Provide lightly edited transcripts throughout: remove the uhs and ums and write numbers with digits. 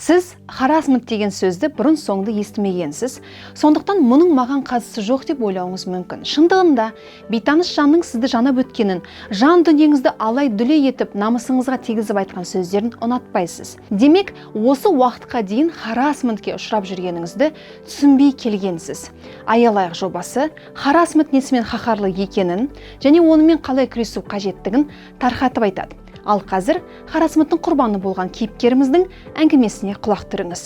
Сіз харасмент деген сөзді бұрын соңды естімегенсіз, сондықтан мұның маған қатысы жоқ деп ойлауыңыз мүмкін. Шындығында бейтаныс жанның сізді жанап өткенін, жан дүниеңізді алай-дүлей етіп, намысыңызға тигізіп айтқан сөздерін ұнатпайсыз. Демек, осы уақытқа дейін харасментке ұшырап жүргеніңізді түсінбей келгенсіз. Аялайық жобасы харасмент несімен қаһарлы екенін және онымен қалай күресу қажеттігін тарқатып айтады. Ал қазір харасменттің құрбаны болған кейіпкеріміздің әңгімесіне құлақ түріңіз.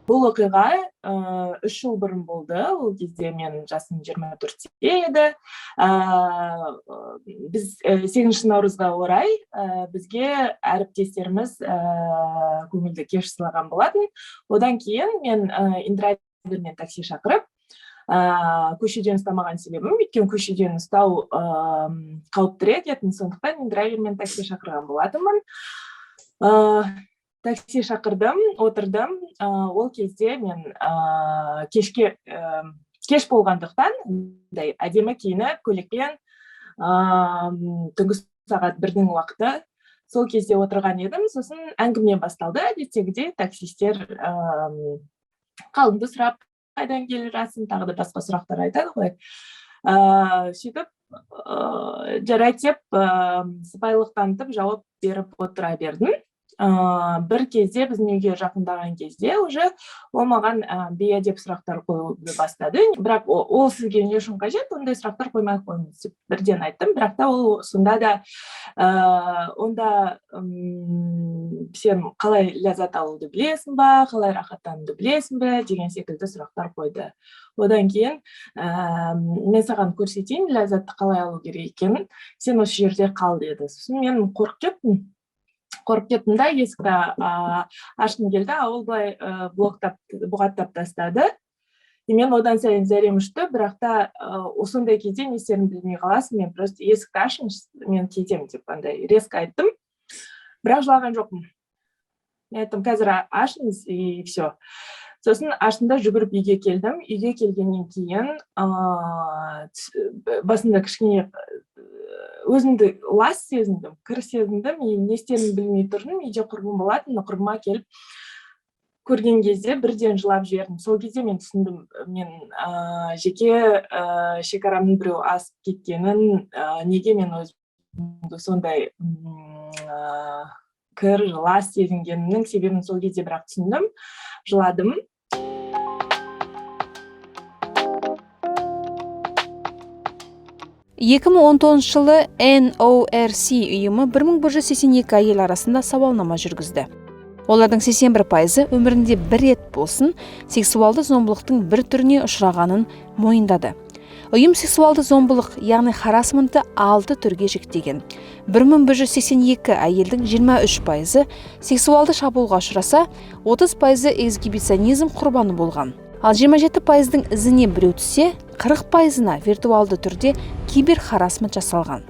Бұл оқиға 3 жыл бұрын болды. Ол кезде мен жасым 24-те еді. Біз 8 наурызға орай бізге әріптестеріміз көңілді кеш сыйлаған болатын. Одан кейін мен индрайвермен такси шақырып, көшеден ұстамаған себебім, өйткені көшеден ұстау қауіптірек етін, сондықтан индрайвермен такси шақырған болатынмын. Такси шақырдым, отырдым. Ол кезде мен кеш болғандықтан әдемі киініп, көйлекпен түнгі сағат 1-дің уақыты сол кезде отырған едім. Сосын әңгіме басталды. Әдеттегідей таксистер қалыңды сұрап, қайдан келе жатсың, тағы да басқа сұрақтар айтады ғой. Сөйтіп, жарайды деп, сыпайылық танытып жауап беріп отыра бердім. Бір кезде біздің үйге жақындаған кезде уже ол маған бейәдеп сұрақтар қойуды бастады. Бірақ ол сізге не үшін қажет, ондай сұрақтар қоймай қойыңыз деп бірден айттым. Бірақ та ол сонда да онда сен қалай ләззат алуды білесің ба, қалай рахаттануды білесің бе деген секілді сұрақтар қойды. Одан кейін мен саған көрсетейін ләззатты қалай алу керек екенін, сен осы жерде қал деді. Сосын мен қорқып кеттім да, есікті ашқым келді, ол былай бұғаттап тастады. Мен одан сайын зәрем ұшты, бірақ та осындай кезде не істерін білмей қаласың, мен просто есікті ашыңыз, мен кетемін деп андай резко айттым. Бірақ жылаған жоқпын. Мен айттым, қазір ашыңыз и все. Сосын ашында жүгіріп үйге келдім. Үйге келгеннен кейін басында кішкене өзімді лас сезіндім, кір сезіндім, не істерін білмей тұрдым. Үйде құрбым болатын, құрбыма келіп көрген кезде бірден жылап жібердім. Сол кезде мен түсіндім, мен жеке шекарамның біреу асып кеткенін, неге мен өзімді сондай кір, лас сезінгенімнің себебін сол кезде бірақ түсіндім, жыладым. 2019 жылы NORC ұйымы 1182 әйел арасында сауалнама жүргізді. Олардың 81% өмірінде бір рет болсын сексуалды зомбылықтың бір түріне ұшырағанын мойындады. Ұйым сексуалды зомбылық, яғни харасментті 6 түрге жіктеген. 1182 әйелдің 23% сексуалды шабуылға ұшыраса, 30% эксгибиционизм құрбаны болған. Ал 27%-дің ізіне біреу түссе, 40%-на виртуалды түрде киберхарасмент жасалған.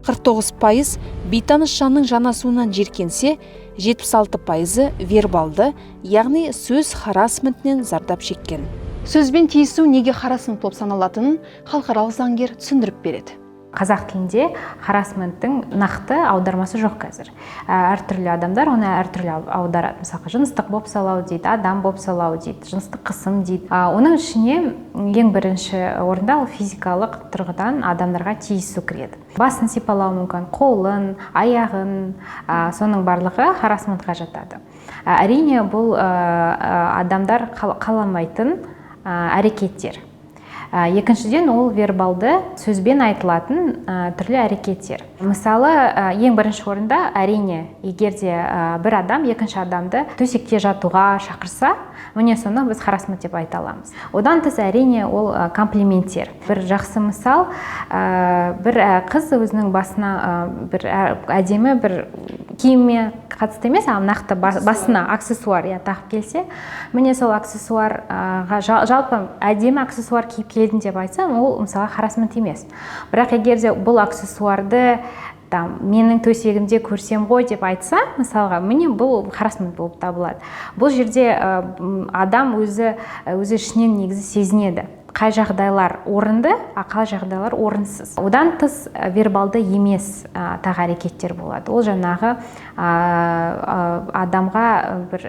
49% бейтаныс жанның жанасуынан жеркенсе, 76% вербалды, яғни сөз харасментінен зардап шеккен. Сөзбен тиісу неге харасмент болып саналатынын халықаралық заңгер түсіндіріп береді. Қазақ тілінде харасменттің нақты аудармасы жоқ қазір. Әртүрлі адамдар оны әртүрлі аударады. Мысалы, жыныстық бопсалау дейді, адам бопсалау дейді, жыныстық қысым дейді. Оның ішіне ең бірінші орында ол физикалық тұрғыдан адамдарға тиісу кіреді. Басын сипалау мүмкін, қолын, аяғын, соның барлығы харасментқа жатады. Әрине бұл адамдар қаламайтын әрекеттер. Екіншіден ол вербалды сөзбен айтылатын түрлі әрекеттер. Мысалы, ең бірінші орында әрине, егерде бір адам екінші адамды төсекте жатуға шақырса, міне соны біз харасмент деп айта аламыз. Одан тыс әрине ол комплименттер. Бір жақсы мысал, бір қыз өзінің басына бір әдемі бір киімме қатысты емес, нақты басына аксессуар тағып келсе, міне сол аксессуарға жалпы әдемі аксессуар киіп келдім деп айтсам, ол мысалы харасмент емес. Бірақ егерде бұл аксессуарды менің төсегімде көрсем ғой деп айтса, мысалға, міне бұл харасмент болып табылады. Бұл жерде адам өзі ішінен негізі сезінеді. қай жағдайлар орынды, қай жағдайлар орынсыз. Одан тыс вербалды емес тағы әрекеттер болады. Ол жаңағы адамға бір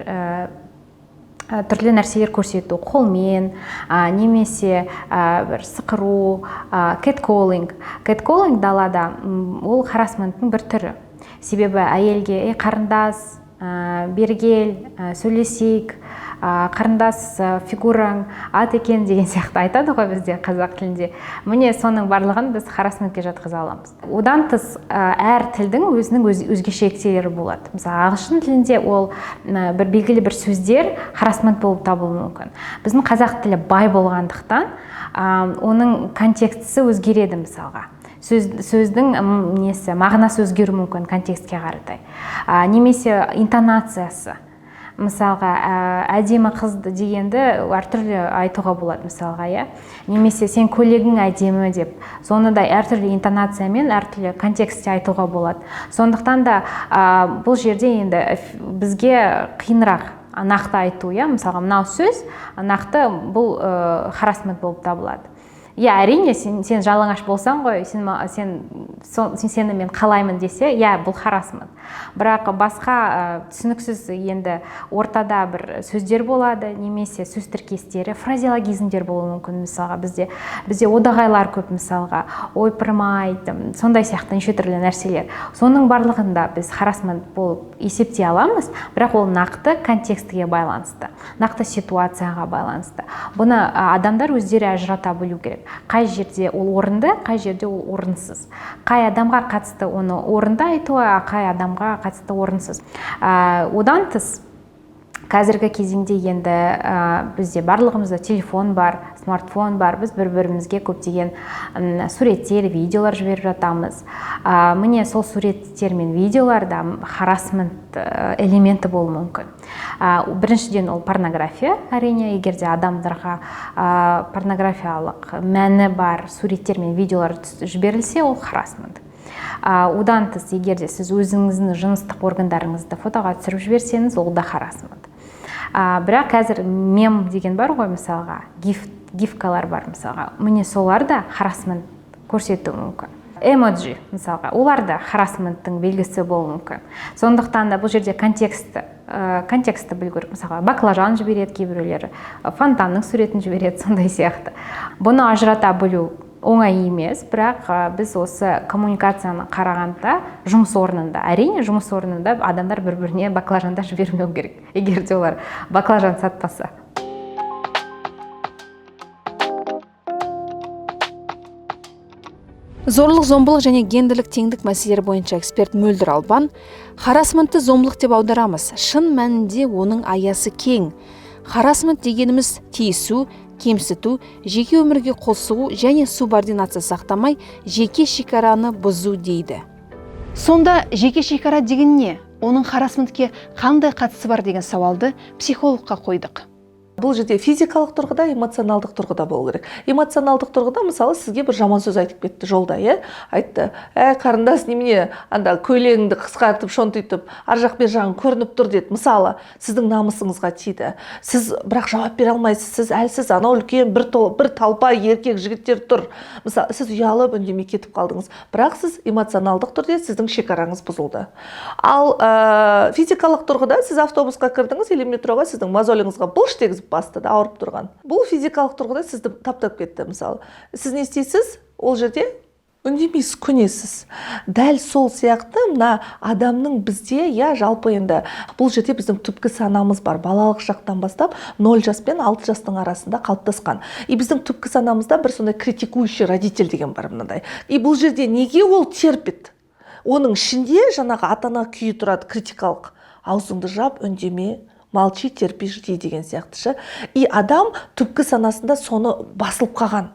түрлі нәрселер көрсету, қолмен, немесе бір сықыру, catcalling. Catcalling далада ол харасменттің бір түрі. Себебі әйелге қарындас, бері кел, сөйлесейік, қарындас фигураң ат екен деген сияқты айтады ғой бізде қазақ тілінде. Міне соның барлығын біз харасментке жатқыза аламыз. Одан тыс әр тілдің өзінің өзгеше ерекшеліктері болады. Мысалы ағылшын тілінде ол бір белгілі бір сөздер харасмент болып табылуы мүмкін. Біздің қазақ тілі бай болғандықтан оның контекстісі өзгереді мысалға. Сөздің мағынасы өзгеруі мүмкін контекстке қаратай. Немесе интонациясы. Мысалға, әдемі қызды дегенді әртүрлі айтуға болады мысалға, иә. Немесе сен көйлегің әдемі деп, соны да әртүрлі интонациямен, әртүрлі контекстте айтуға болады. Сондықтан да бұл жерде енді бізге қиынырақ нақты айту, иә. Мысалға, мынау сөз нақты бұл харасмент болып табылады. Иә, әрине, сен жалаңаш болсаң ғой, сені мен қалаймын десе, иә, бұл харасмент. Бірақ басқа түсініксіз енді ортада бір сөздер болады, немесе сөз тіркестері, фразеологизмдер болуы мүмкін. Мысалға, бізде одағайлар көп, мысалға, ойпырмай, сондай сияқты неше түрлі нәрселер. Соның барлығында біз харасмент болып есептей аламыз, бірақ ол нақты контекстіге байланысты, нақты ситуацияға байланысты. Бұны адамдар өздері ажырата білу керек. Қай жерде ол орынды, қай жерде ол орынсыз. Қай адамға қатысты оны орынды айтуға, қай адамға қатысты орынсыз. Одан тыс қазіргі кезеңде енді бізде барлығымызда телефон бар, смартфон бар, біз бір-бірімізге көптеген суреттер, видеолар жіберіп жатамыз. Міне сол суреттер мен видеоларда харасмент элементі болуы мүмкін. Біріншіден ол порнография, әрине, егерде адамдарға порнографиялық мәні бар суреттер мен видеолар жіберілсе, ол харасмент. Одан тыс, егерде сіз өзіңіздің жыныстық органдарыңызды фотоға түсіріп жіберсеңіз, ол да харасмент. Бірақ қазір мем деген бар ғой, мысалға, гифкалар бар, мысалға. Міне солар да харасмент көрсетуі мүмкін. Эмоджи, мысалға, олар да харасменттің белгісі болуы мүмкін. Сондықтан да бұл жерде контексті білу керек. Мысалға, баклажан жібереді кейбіреулері, фонтанның суретін жібереді, сондай сияқты. Бұны ажырата білу оңай емес, бірақ біз осы коммуникацияны қарағанда жұмыс орнында, әрине жұмыс орнында адамдар бір-біріне баклажандар жібермеу керек, егер де олар баклажан сатпаса. Зорлық-зомбылық және гендерлік теңдік мәселелері бойынша эксперт Мөлдір Албан, харасментті зомбылық деп аударамыз. Шын мәнінде оның аясы кең. Харасмент дегеніміз тиісу, кемсіту, жеке өмірге қосу және субординация сақтамай, жеке шекараны бұзу дейді. Сонда жеке шекара деген не? Оның харасментке қандай қатысы бар деген сауалды психологқа қойдық. Бұл жерде физикалық тұрғыда, эмоционалдық тұрғыда болу керек. Эмоционалдық тұрғыда, мысалы, сізге бір жаман сөз айтып кетті жолда, айтты, қарындас, немене, анда көйлегіңді қысқартып, шонтитып, ар жақ бер жағың көрініп тұр деді. Мысалы, сіздің намысыңызға тиді. Сіз бірақ жауап бере алмайсыз, сіз әлсіз, анау үлкен бір талпа еркек жігіттер тұр. Мысалы, сіз ұялып үндемей кетіп қалдыңыз. Бірақ сіз эмоционалдық түрде сіздің шекараңыз бұзылды. Ал физикалық тұрғыда сіз автобусқа кірдіңіз, или метроға, сіздің мозоліңізға былш дегізіп бастады, ауырып тұрған. Бұл физикалық тұрғыда сізді таптап кетті, мысалы. Сіз не істейсіз? Ол жерде үндемейсіз, көнесіз. Дәл сол сияқты мына адамның бізде, жалпы енді бұл жерде біздің түпкі санамыз бар. Балалық шақтан бастап 0 жас пен 6 жастың арасында қалыптасқан. И біздің түпкі санамызда бір сондай критикующий родитель деген бар мынандай. И бұл жерде неге ол терпит? Оның ішінде жаңағы ата-ана күйі тұрады, критикалық. Аузыңды жап, үндеме, молчи, терпи, жди деген сияқтышы. И адам түпкі санасында соны басылып қалған.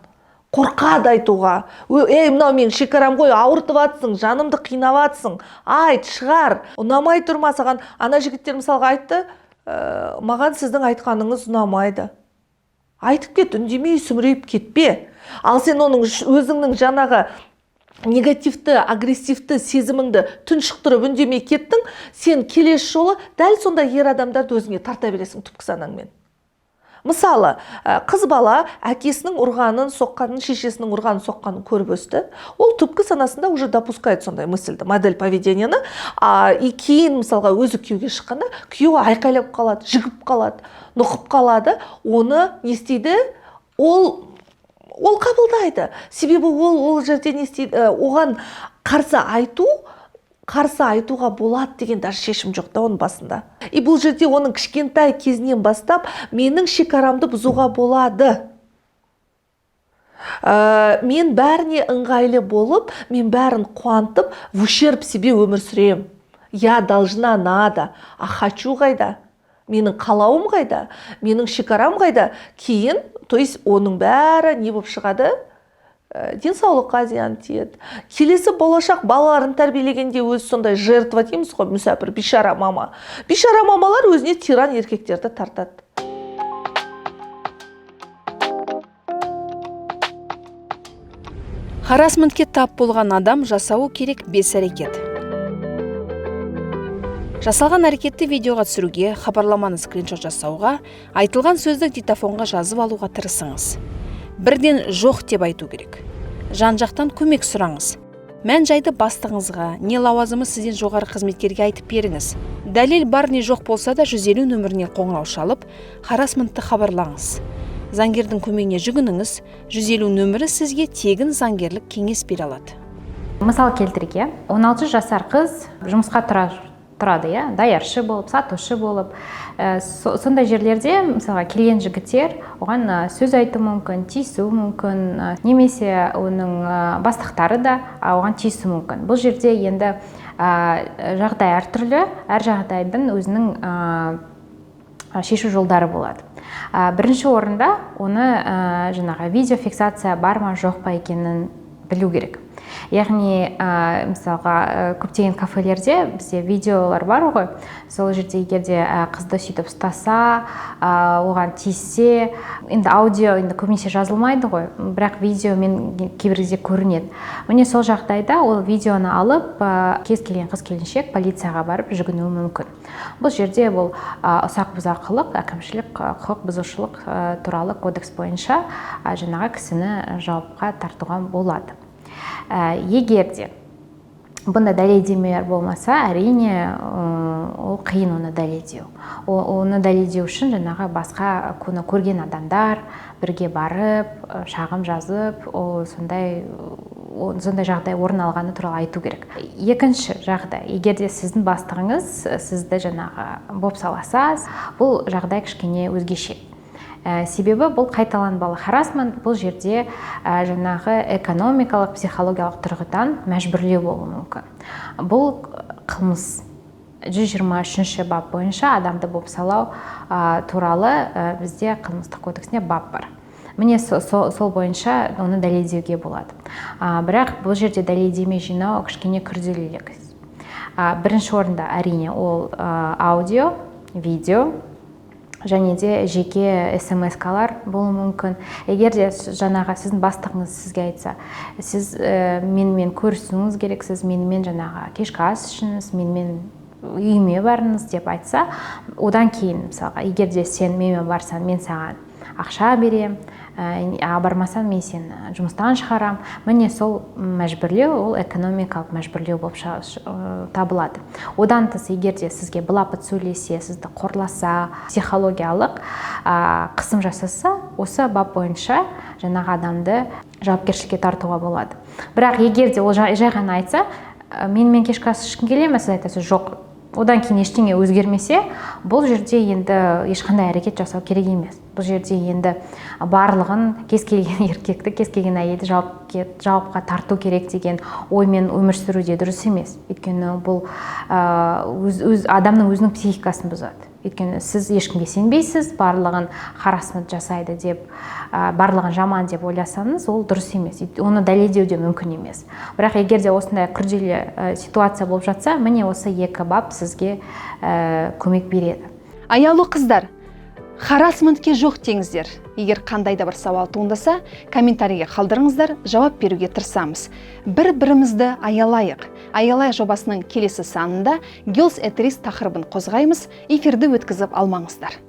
Қорқады айтуға. Мынау менің шекарам ғой, ауыртып атсың, жанымды қинап атсың. Айт, шығар. Ұнамай тұрма саған. Ана жігіттер мысалға айтты, маған сіздің айтқаныңыз ұнамайды. Айтып кет, үндемей, сүмірейіп кетпе. Ал сен оның өзіңнің жаңағы негативті, агрессивті сезіміңді тұншықтырып үндемей кеттің, сен келесі жолы дәл сонда ер адамдарды өзіңе тарта бересің түпкі санаңмен. Мысалы, қыз бала әкесінің ұрғанын, соққанын, шешесінің ұрғанын, соққанын көріп өсті. Ол түпкі санасында уже допускает сондай мысльді, модель поведенияны. И кейін мысалға өзі күйеуге шыққанда, күйеуі айқайлап қалады, жігіп қалады, нұқып қалады. Оны не істейді? Ол қабылдайды. Себебі ол жерде не істейді? Оған қарсы айтуға болады деген даже шешім жоқ та оның басында. И бұл жерде оның кішкентай кезінен бастап менің шекарамды бұзуға болады. Мен бәріне ыңғайлы болып, мен бәрін қуантып, в ущерб себе өмір сүрем. Я должна, надо, а хочу қайда? Менің қалауым қайда? Менің шекарам қайда? Кейін, то есть оның бәрі не болып шығады? Денсаулыққа зиян тиеді. Келесі болашақ балаларын тәрбиелегенде өзі сондай жертва дейміз ғой, мүсәпір, бишара мама. Бишара мамалар өзіне тиран еркектерді тартады. Харасментке тап болған адам жасауы керек 5 әрекет. Жасалған әрекетті видеоға түсіруге, хабарламаны скриншот жасауға, айтылған сөзді диктофонға жазып алуға тырысыңыз. Бірден жоқ деп айту керек. Жан-жақтан көмек сұраңыз. Мән жайды бастығыңызға, не лауазымы сізден жоғары қызметкерге айтып беріңіз. Дәлел бар не жоқ болса да 150 нөміріне қоңырау шалып, харасментті хабарлаңыз. Заңгердің көмегіне жүгініңіз, 150 нөмірі сізге тегін заңгерлік кеңес бере алады. Мысал келтірге, 16 жасар қыз жұмысқа тұрады, даяршы болып, сатушы болып. Сондай жерлерде, мысалға, келген жігіттер оған сөз айту мүмкін, тиісу мүмкін, немесе оның бастықтары да оған тиісу мүмкін. Бұл жерде енді жағдай әртүрлі, әр жағдайдың өзінің шешу жолдары болады. Бірінші орында оны жаңағы видеофиксация бар ма жоқ па екенін білу керек. Яғни, мысалға, көптеген кафелерде бізде видеолар бар ғой, сол жерде егерде қызды сөйтіп ұстаса, оған тиіссе, енді аудио енді көбінесе жазылмайды ғой, бірақ видеомен кейбір кезде көрінеді. Міне сол жағдайда ол видеоны алып, кез келген қыз-келіншек полицияға барып жүгінуі мүмкін. Бұл жерде бұл ұсақ бұзақылық, әкімшілік құқық бұзушылық туралы кодекс бойынша жаңағы кісіні жауапқа тартуға болады. Егерде бұнда дәлелдемелер болмаса, әрине ол қиын оны дәлелдеу. Оны дәлелдеу үшін жаңағы басқа көні көрген адамдар бірге барып, шағым жазып, сондай жағдай орын алғаны туралы айту керек. Екінші жағдай, егерде сіздің бастығыңыз сізді жаңағы бопсаласа, бұл жағдай кішкене өзгеше. Себебі бұл қайталанбалы харасмент, бұл жерде жаңағы экономикалық, психологиялық тұрғыдан мәжбүрлеу болуы мүмкін. Бұл қылмыс 123 бап бойынша адамды бопсалау туралы бізде қылмыстық кодексінде бап бар. Міне сол бойынша оны дәлелдеуге болады. Бірақ бұл жерде дәлелдеме жинау кішкене күрделірек. Бірінші орында әрине ол аудио, видео, және де жеке смс-калар болуы мүмкін. Егерде жаңағы сіздің бастығыңыз сізге айтса, сіз менімен көрісуіңіз керексіз, менімен жаңағы кешкі ас ішіңіз, менімен үйіме барыңыз деп айтса, одан кейін, мысалға, егерде сен менімен барсаң, мен саған ақша берем, бармасам мен сені жұмыстан шығарам. Міне сол мәжбүрлеу, ол экономикалық мәжбүрлеу болып табылады. Одан тыс, егерде сізге былапыт сөйлесе, сізді қорласа, психологиялық қысым жасаса, осы бап бойынша жаңағы адамды жауапкершілікке тартуға болады. Бірақ егерде ол жай ғана айтса, менімен кешкі ас ішкің келе ме, сіз айтасыз, жоқ. Одан кейін ештеңе өзгермесе, бұл жерде енді ешқандай әрекет жасау керек емес. Бұл жерде енді барлығын, кез келген еркекті, кез келген әйелді жауапқа тарту керек деген оймен өмір сүруде дұрыс емес. Өйткені бұл адамның өзінің психикасын бұзады. Өйткені сіз ешкімге сенбейсіз, барлығын харасмент жасайды деп, барлығын жаман деп ойласаңыз, ол дұрыс емес. Оны дәлелдеу де мүмкін емес. Бірақ егерде осындай күрделі ситуация болып жатса, міне осы екі бап сізге көмек береді. Аяулы қыздар, харасментке жоқ деңіздер. Егер қандай да бір сауал туындаса, комментарийге қалдырыңыздар, жауап беруге тырысамыз. Бір-бірімізді аялайық. Аялайық жобасының келесі санында Girls at Risk тақырыбын қозғаймыз, эфирді өткізіп алмаңыздар.